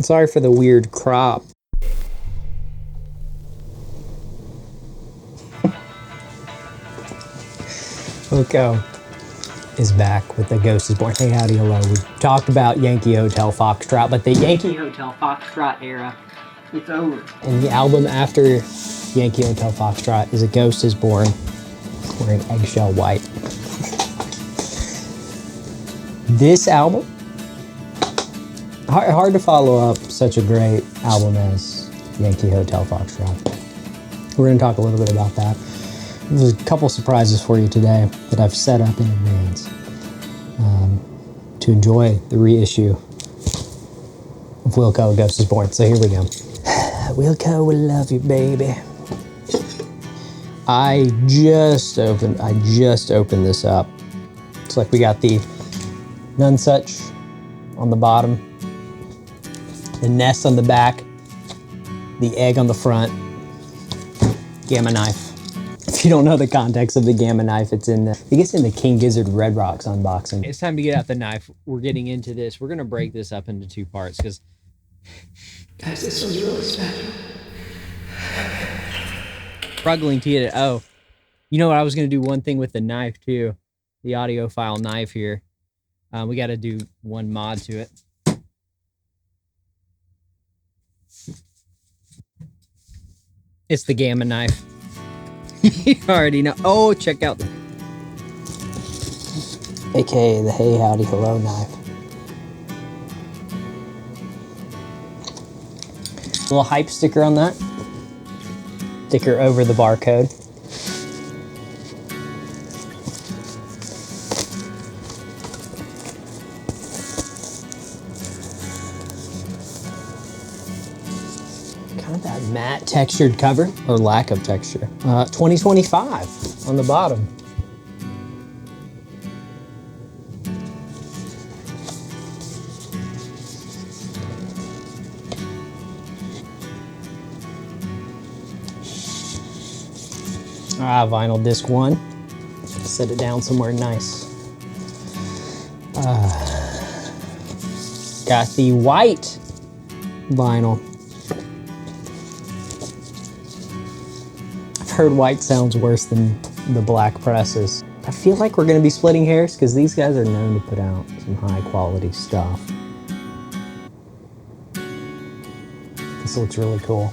Sorry for the weird crop. Wilco is back with The Ghost is Born. Hey, howdy, hello. We talked about Yankee Hotel Foxtrot, but the Yankee Hotel Foxtrot era, it's over. And the album after Yankee Hotel Foxtrot is A Ghost is Born, wearing eggshell white. This album, hard to follow up such a great album as Yankee Hotel Foxtrot. We're gonna talk a little bit about that. There's a couple surprises for you today that I've set up in advance to enjoy the reissue of Wilco, A Ghost is Born. So here we go. Wilco will love you, baby. I just opened this up. It's like we got the nunsuch on the bottom, the nest on the back, the egg on the front, gamma knife. If you don't know the context of the gamma knife, it's in the King Gizzard Red Rocks unboxing. It's time to get out the knife. We're getting into this. We're gonna break this up into two parts because, guys, this one's really special. Struggling to get it. Oh, you know what? I was gonna do one thing with the knife too, the audiophile knife here. We got to do one mod to it. It's the gamma knife. You already know. Oh, check out. AKA the Hey Howdy Hello knife. Little hype sticker on that. Sticker over the barcode. That matte textured cover, or lack of texture. 2025 on the bottom. Vinyl disc 1. Set it down somewhere nice. Got the white vinyl. Heard white sounds worse than the black presses. I feel like we're gonna be splitting hairs because these guys are known to put out some high quality stuff. This looks really cool.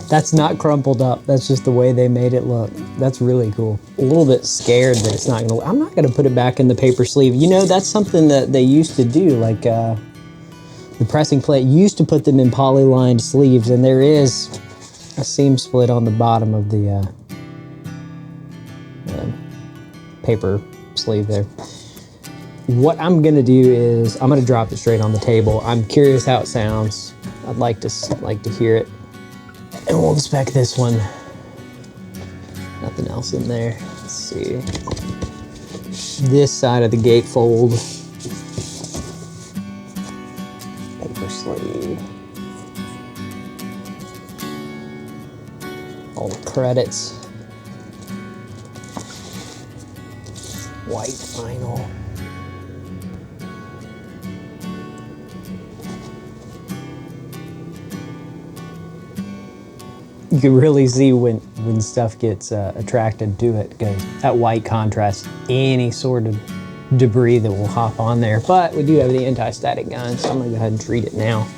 That's not crumpled up. That's just the way they made it look. That's really cool. A little bit scared that it's not gonna, I'm not gonna put it back in the paper sleeve. You know, that's something that they used to do, like the pressing plate used to put them in poly-lined sleeves, and there is a seam split on the bottom of the paper sleeve there. What I'm gonna do is, I'm gonna drop it straight on the table. I'm curious how it sounds. I'd like to hear it. And we'll inspect this one. Nothing else in there. Let's see. This side of the gatefold. Paper sleeve. All the credits. White vinyl. You can really see when stuff gets attracted to it, because that white contrast, any sort of debris that will hop on there. But we do have the anti-static gun, so I'm gonna go ahead and treat it now.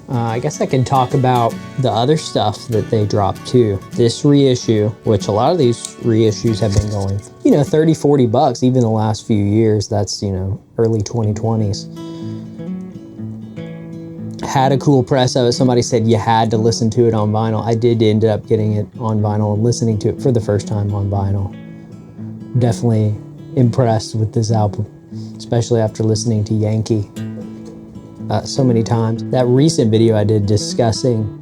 I guess I can talk about the other stuff that they dropped too. This reissue, which a lot of these reissues have been going, you know, 30, 40 bucks, even the last few years. That's, you know, early 2020s. Had a cool press of it. Somebody said you had to listen to it on vinyl. I did end up getting it on vinyl and listening to it for the first time on vinyl. Definitely impressed with this album, especially after listening to Yankee so many times. That recent video I did discussing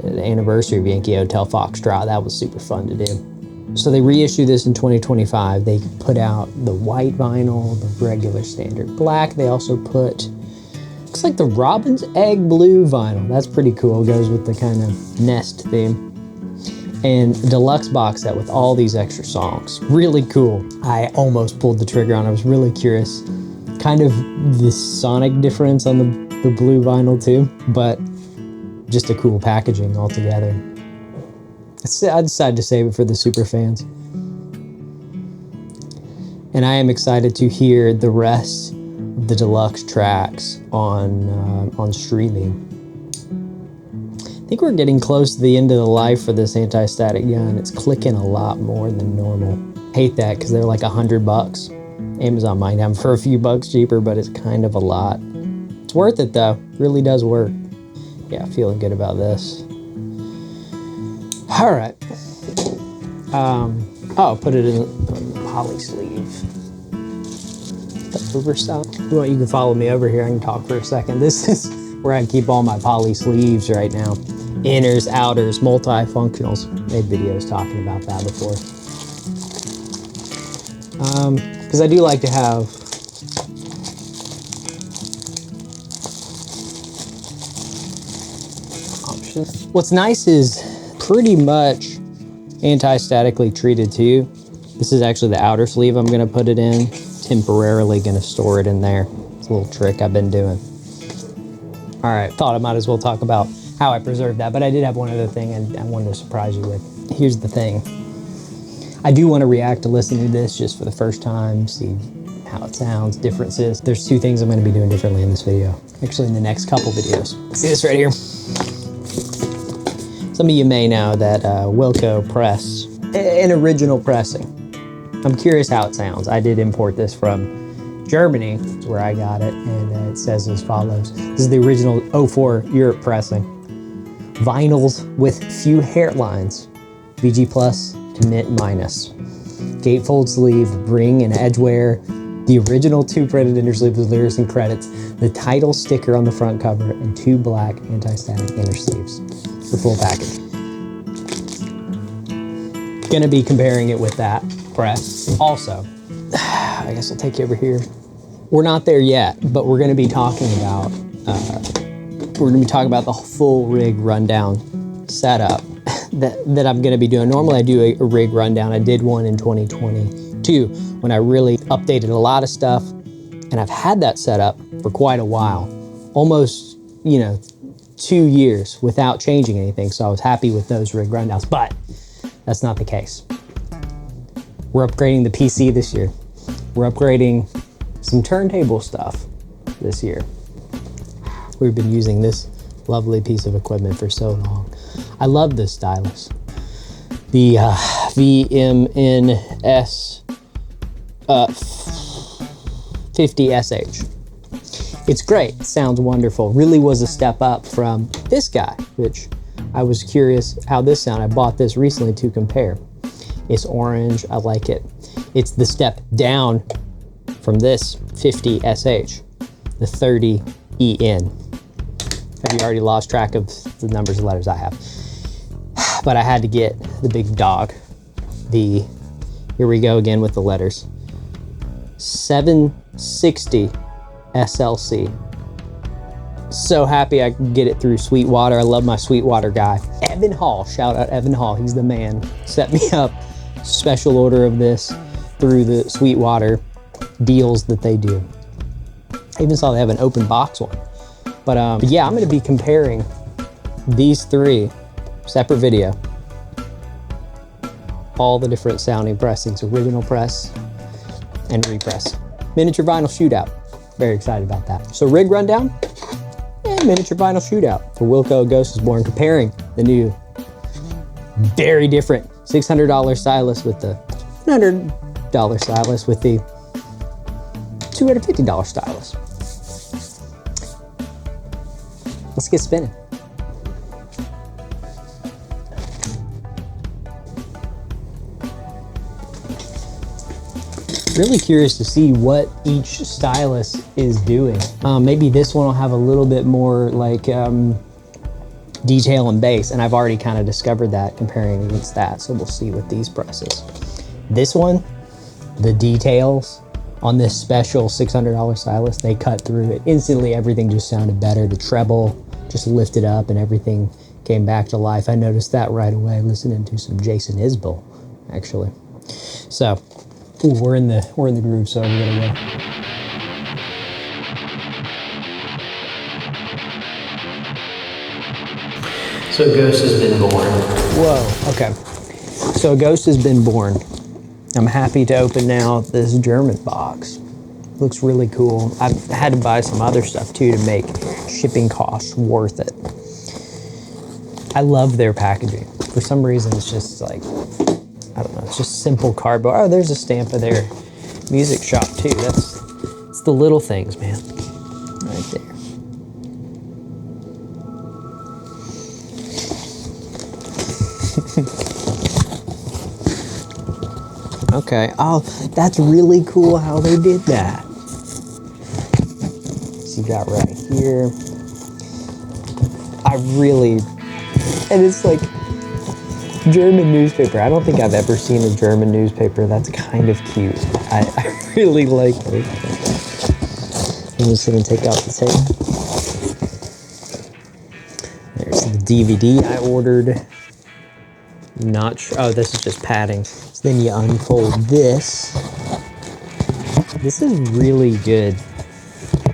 the anniversary of Yankee Hotel Foxtrot, that was super fun to do. So they reissued this in 2025. They put out the white vinyl, the regular standard black. They also put Looks like the Robin's Egg Blue vinyl. That's pretty cool. It goes with the kind of nest theme. And a deluxe box set with all these extra songs. Really cool. I almost pulled the trigger on it. I was really curious. Kind of the sonic difference on the blue vinyl too, but just a cool packaging altogether. I decided to save it for the super fans. And I am excited to hear the rest of the deluxe tracks on streaming. I think we're getting close to the end of the life for this anti-static gun. It's clicking a lot more than normal. Hate that because they're like $100. Amazon might have them for a few bucks cheaper, but it's kind of a lot. It's worth it though, really does work. Yeah, feeling good about this. All right. Oh, put it in the poly sleeve. The oversize. Well, you can follow me over here. I can talk for a second. This is where I keep all my poly sleeves right now. Inners, outers, multifunctionals. Made videos talking about that before. Because I do like to have options. What's nice is pretty much anti-statically treated too. This is actually the outer sleeve I'm gonna put it in. Temporarily gonna store it in there. It's a little trick I've been doing. All right, thought I might as well talk about how I preserved that, but I did have one other thing and I wanted to surprise you with. Here's the thing. I do want to react to listening to this just for the first time, see how it sounds, differences. There's two things I'm going to be doing differently in this video. Actually, in the next couple videos. See this right here? Some of you may know that Wilco pressed an original pressing. I'm curious how it sounds. I did import this from Germany, is where I got it, and it says as follows. This is the original 04 Europe pressing. Vinyls with few hairlines. VG plus to mint minus. Gatefold sleeve, ring and edge wear. The original 2 printed inner sleeve with lyrics and credits. The title sticker on the front cover and 2 black anti-static inner sleeves. The full package. Gonna be comparing it with that press. Also, I guess I'll take you over here. We're not there yet, but we're gonna be talking about the full rig rundown setup that I'm gonna be doing. Normally I do a rig rundown. I did one in 2022 when I really updated a lot of stuff, and I've had that set up for quite a while, almost 2 years without changing anything. So I was happy with those rig rundowns, but that's not the case. We're upgrading the PC this year. We're upgrading some turntable stuff this year. We've been using this lovely piece of equipment for so long. I love this stylus. The VMNS 50SH. It's great, it sounds wonderful. Really was a step up from this guy, which I was curious how this sounded. I bought this recently to compare. It's orange, I like it. It's the step down from this 50SH, the 30EN. Have you already lost track of the numbers and letters I have? But I had to get the big dog. Here we go again with the letters. 760 SLC. So happy I could get it through Sweetwater. I love my Sweetwater guy. Evan Hall, shout out Evan Hall. He's the man. Set me up special order of this through the Sweetwater deals that they do. I even saw they have an open box one. But yeah, I'm gonna be comparing these 3, separate video. All the different sounding pressings, original press and repress. Miniature vinyl shootout. Very excited about that. So rig rundown and miniature vinyl shootout for Wilco Ghost is Born, comparing the new, very different $600 stylus with the $100 stylus with the $250 stylus. Let's get spinning. Really curious to see what each stylus is doing. Maybe this one will have a little bit more like detail and bass, and I've already kind of discovered that comparing against that, so we'll see with these presses. This one, the details on this special $600 stylus, they cut through it. Instantly, everything just sounded better. The treble just lifted up and everything came back to life. I noticed that right away listening to some Jason Isbell, actually. So, ooh, we're in the groove, so we're gonna go. So a ghost has been born. Whoa, okay. So a ghost has been born. I'm happy to open now this German box. Looks really cool. I've had to buy some other stuff too to make shipping costs worth it. I love their packaging. For some reason, it's just like, I don't know, it's just simple cardboard. Oh, there's a stamp of their music shop too. It's the little things, man. Right there. Okay, oh, that's really cool how they did that. So you got right here. And it's like German newspaper. I don't think I've ever seen a German newspaper that's kind of cute. I really like it. I'm just gonna take out the tape. There's the DVD I ordered. Not sure, oh, this is just padding. So then you unfold this. This is really good.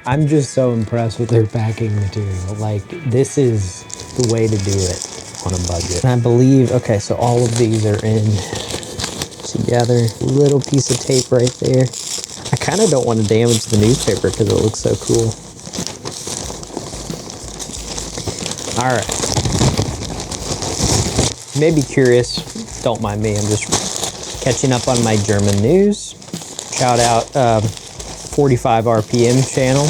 I'm just so impressed with their packing material. Like, this is the way to do it on a budget. And I believe, okay, so all of these are in together. Little piece of tape right there. I kind of don't want to damage the newspaper because it looks so cool. All right. You may be curious, don't mind me, I'm just catching up on my German news. Shout out 45 RPM channel,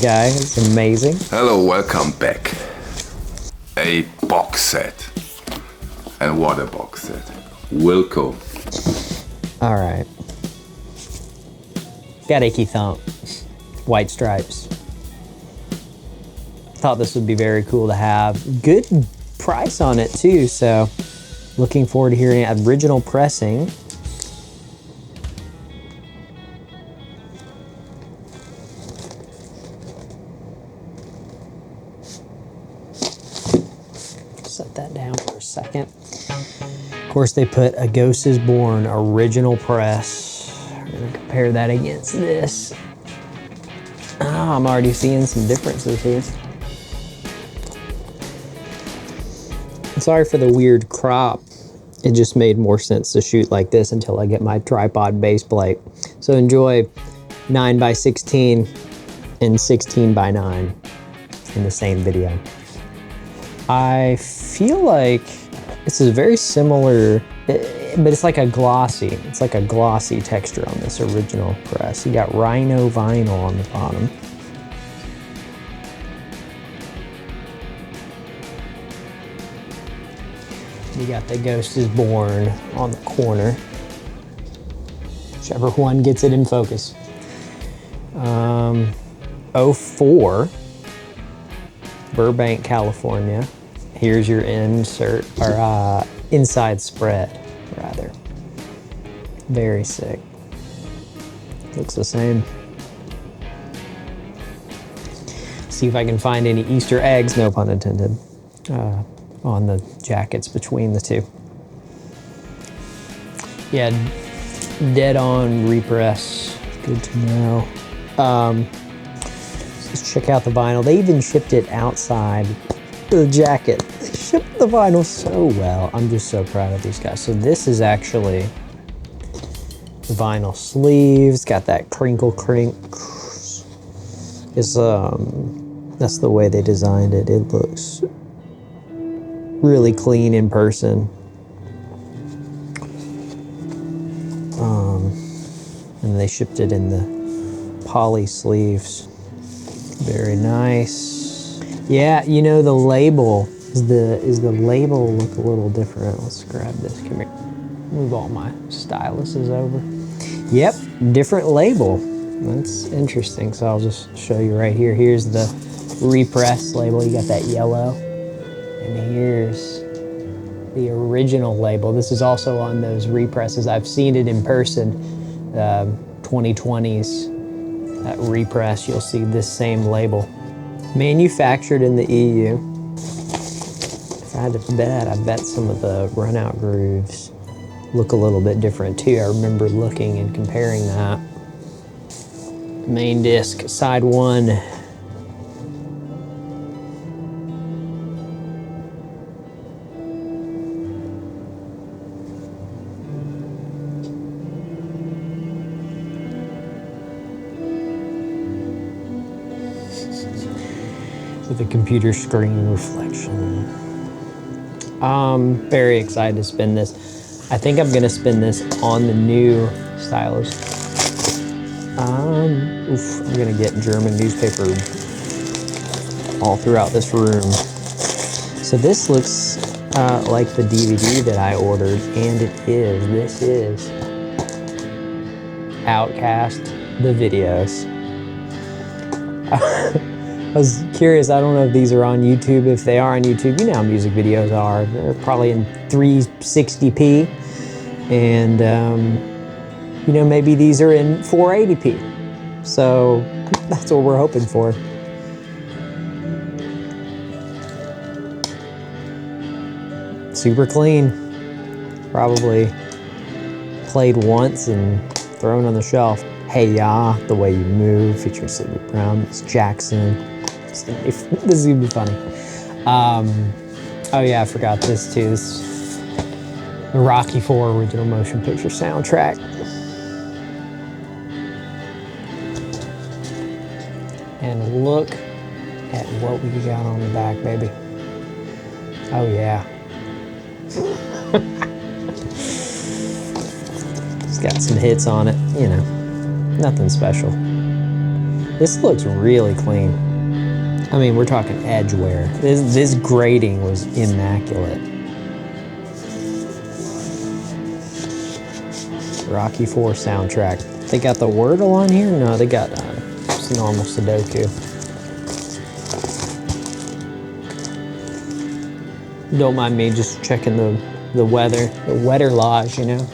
guy, it's amazing. Hello, welcome back. A box set. And what a box set. Wilco. All right. Got Achy Thump, White Stripes. Thought this would be very cool to have. Good price on it too, so looking forward to hearing original pressing. Set that down for a second. Of course, they put A Ghost is Born original press. We're gonna compare that against this. Oh, I'm already seeing some differences here. Sorry for the weird crop. It just made more sense to shoot like this until I get my tripod base plate. So enjoy 9x16 and 16x9 in the same video. I feel like this is very similar, but it's like a glossy texture on this original press. You got rhino vinyl on the bottom. You got The Ghost is Born on the corner. Whichever one gets it in focus. 04, Burbank, California. Here's your insert, or inside spread, rather. Very sick. Looks the same. See if I can find any Easter eggs, no pun intended, on the jackets between the two. Yeah, dead on repress. Good to know. Let's check out the vinyl. They even shipped it outside the jacket. They shipped the vinyl so well. I'm just so proud of these guys. So this is actually the vinyl sleeves. Got that crinkle. It's that's the way they designed it. It looks really clean in person. And they shipped it in the poly sleeves. Very nice. Yeah, you know, the label is the label look a little different. Let's grab this. Come here. Move all my styluses over. Yep, different label. That's interesting. So I'll just show you right here. Here's the repress label. You got that yellow. And here's the original label. This is also on those represses. I've seen it in person. 2020s at repress, you'll see this same label. Manufactured in the EU. If I had to bet, I bet some of the run-out grooves look a little bit different too. I remember looking and comparing that. Main disc, side 1. With a computer screen reflection. Very excited to spin this. I think I'm gonna spin this on the new stylus. I'm gonna get German newspaper all throughout this room. So this looks like the DVD that I ordered, and it is. This is Outcast, the videos. I was curious, I don't know if these are on YouTube. If they are on YouTube, you know how music videos are. They're probably in 360p. And, you know, maybe these are in 480p. So that's what we're hoping for. Super clean. Probably played once and thrown on the shelf. Hey Ya, The Way You Move, featuring Sleepy Brown, Miss Jackson. This is gonna be funny. Oh yeah, I forgot this too. This is the Rocky IV original motion picture soundtrack. And look at what we got on the back, baby. Oh yeah. It's got some hits on it, you know, nothing special. This looks really clean. I mean, we're talking edge wear. This grading was immaculate. Rocky IV soundtrack. They got the Wordle on here? No, they got just normal Sudoku. Don't mind me just checking the weather, the weather lodge, you know.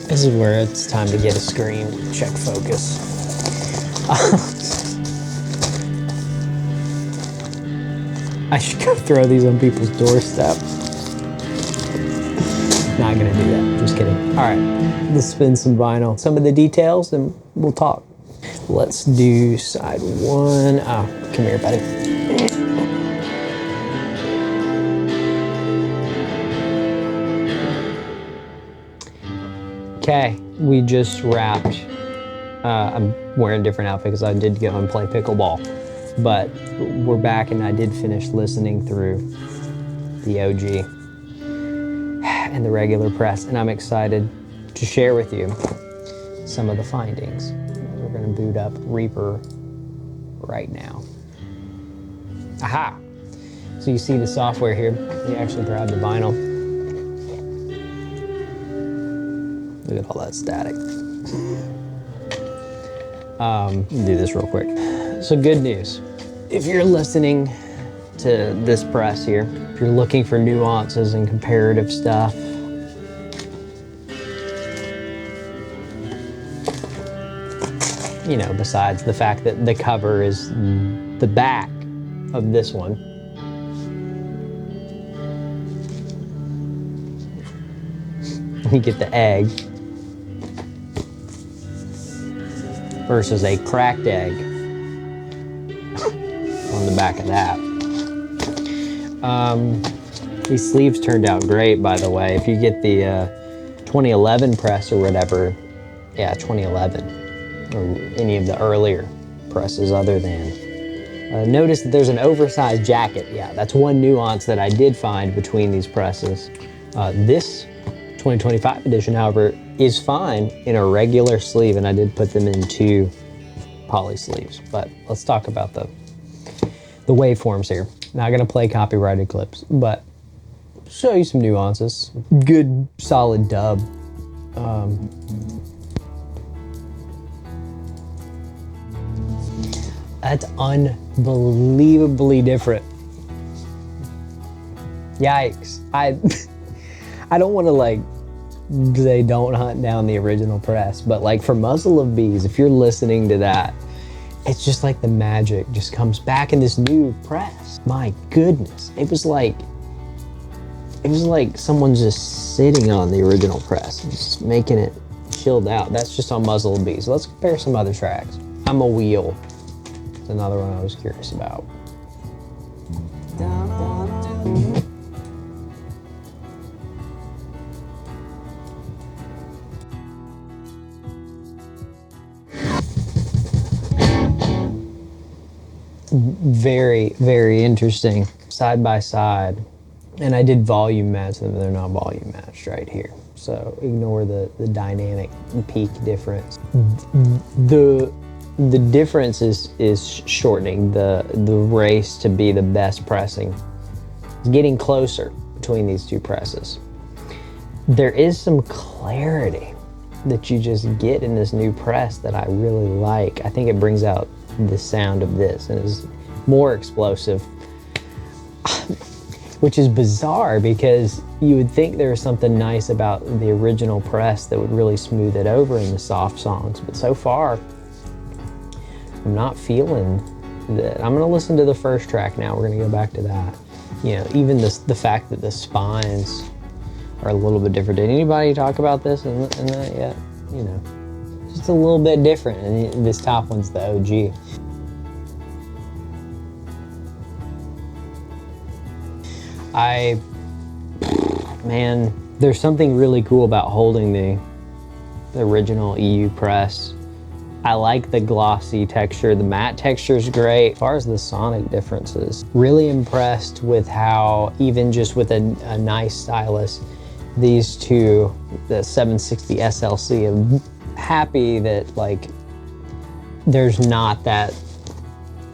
This is where it's time to get a screen, check focus. I should go throw these on people's doorstep. Not gonna do that, just kidding. All right, let's spin some vinyl. Some of the details and we'll talk. Let's do side 1. Oh, come here, buddy. Okay, we just wrapped. I'm wearing a different outfit because I did go and play pickleball. But we're back and I did finish listening through the OG and the regular press, and I'm excited to share with you some of the findings. We're gonna boot up Reaper right now. Aha! So you see the software here. You actually grab the vinyl. Look at all that static. Do this real quick. So good news. If you're listening to this press here, if you're looking for nuances and comparative stuff, you know, besides the fact that the cover is the back of this one. You get the egg versus a cracked egg on the back of that. These sleeves turned out great, by the way. If you get the 2011 press or whatever, yeah, 2011, or any of the earlier presses other than. Notice that there's an oversized jacket. Yeah, that's one nuance that I did find between these presses. This 2025 edition, however, is fine in a regular sleeve, and I did put them in 2 poly sleeves. But let's talk about the waveforms here. Not gonna play copyrighted clips, but show you some nuances. Good, solid dub. That's unbelievably different Yikes. I don't want to like say don't hunt down the original press, but like for Muzzle of Bees, if you're listening to that, it's just like the magic just comes back in this new press. My goodness. It was like someone's just sitting on the original press, just making it chilled out. That's just on Muzzle of Bees. Let's compare some other tracks. I'm a Wheel. It's another one I was curious about. Very, very interesting. Side by side. And I did volume match them, they're not volume matched right here. So ignore the dynamic peak difference. The difference is shortening. The race to be the best pressing is getting closer between these two presses. There is some clarity that you just get in this new press that I really like. I think it brings out the sound of this and is more explosive, which is bizarre because you would think there was something nice about the original press that would really smooth it over in the soft songs, but so far I'm not feeling that. I'm gonna listen to the first track now. We're gonna go back to that. You know, even the fact that the spines are a little bit different. Did anybody talk about this in that yet? You know, just a little bit different, and this top one's the OG. Man, there's something really cool about holding the original EU press. I like the glossy texture. The matte texture is great. As far as the sonic differences, really impressed with how, even just with a nice stylus, these two, the 760 SLC, I'm happy that like there's not that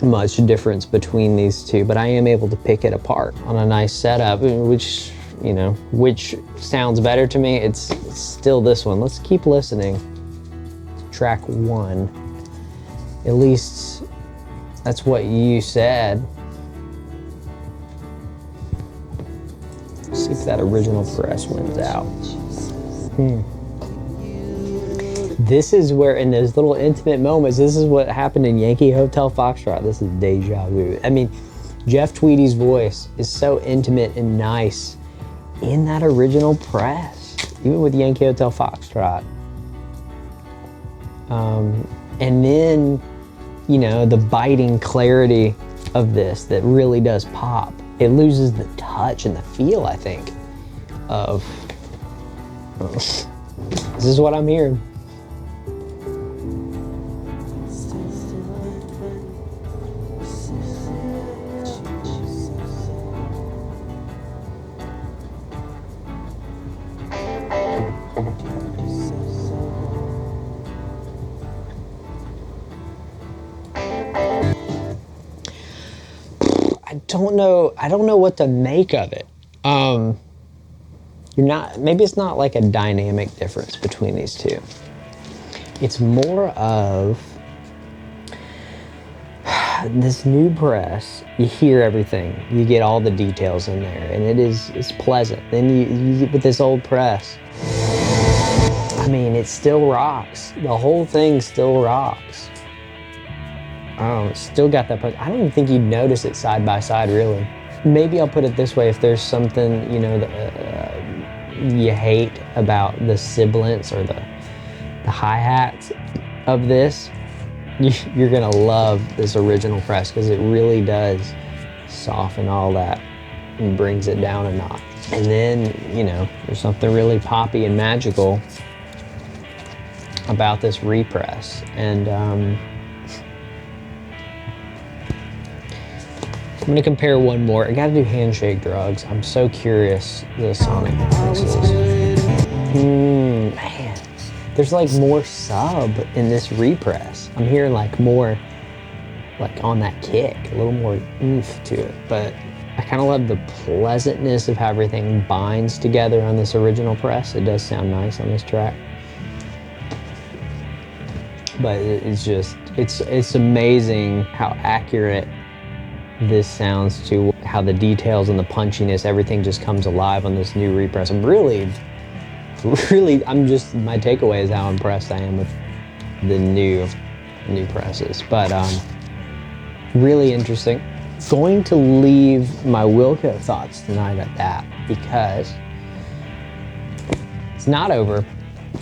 much difference between these two, but I am able to pick it apart on a nice setup, which, you know, which sounds better to me. It's still this one. Let's keep listening to track 1. At least that's what you said. See if that original press wins out. This is where, in those little intimate moments, this is what happened in Yankee Hotel Foxtrot. This is deja vu. I mean, Jeff Tweedy's voice is so intimate and nice in that original press, even with Yankee Hotel Foxtrot. And then, you know, the biting clarity of this that really does pop. It loses the touch and the feel, I think, of, this is what I'm hearing. I don't know what to make of it. Maybe it's not like a dynamic difference between these two. It's more of this new press, you hear everything, you get all the details in there, and it's pleasant. Then you get with this old press, I mean, it still rocks. The whole thing still rocks. Still got that press. I don't even think you'd notice it side by side, really. Maybe I'll put it this way: if there's something, you know, that you hate about the sibilance or the hi-hats of this, you're gonna love this original press, because it really does soften all that and brings it down a notch. And then, you know, there's something really poppy and magical about this repress. And I'm gonna compare one more. I gotta do Handshake Drugs. I'm so curious the sonic differences. Man, there's like more sub in this repress. I'm hearing like more, like on that kick, a little more oomph to it. But I kind of love the pleasantness of how everything binds together on this original press. It does sound nice on this track. But it's just, it's amazing how accurate this sounds to how the details and the punchiness, everything just comes alive on this new repress. I'm really, my takeaway is how impressed I am with the new presses. But really interesting. Going to leave my Wilco thoughts tonight at that, because it's not over.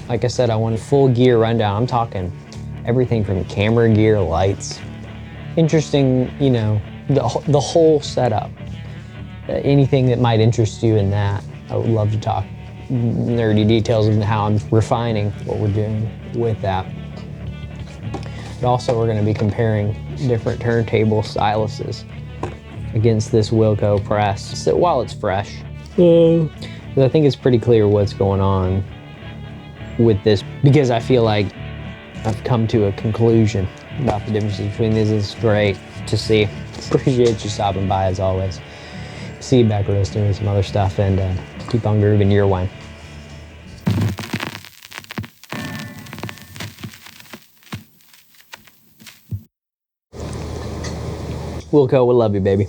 Like I said, I want a full gear rundown. I'm talking everything from camera gear, lights, interesting, you know, the whole setup. Anything that might interest you in that, I would love to talk nerdy details of how I'm refining what we're doing with that. But also we're going to be comparing different turntable styluses against this Wilco press. So while it's fresh, I think it's pretty clear what's going on with this, because I feel like I've come to a conclusion about the differences between these. It's great to see. Appreciate you stopping by as always. See you back roasting with some other stuff, and keep on grooving your way. Wilco, we love you, baby.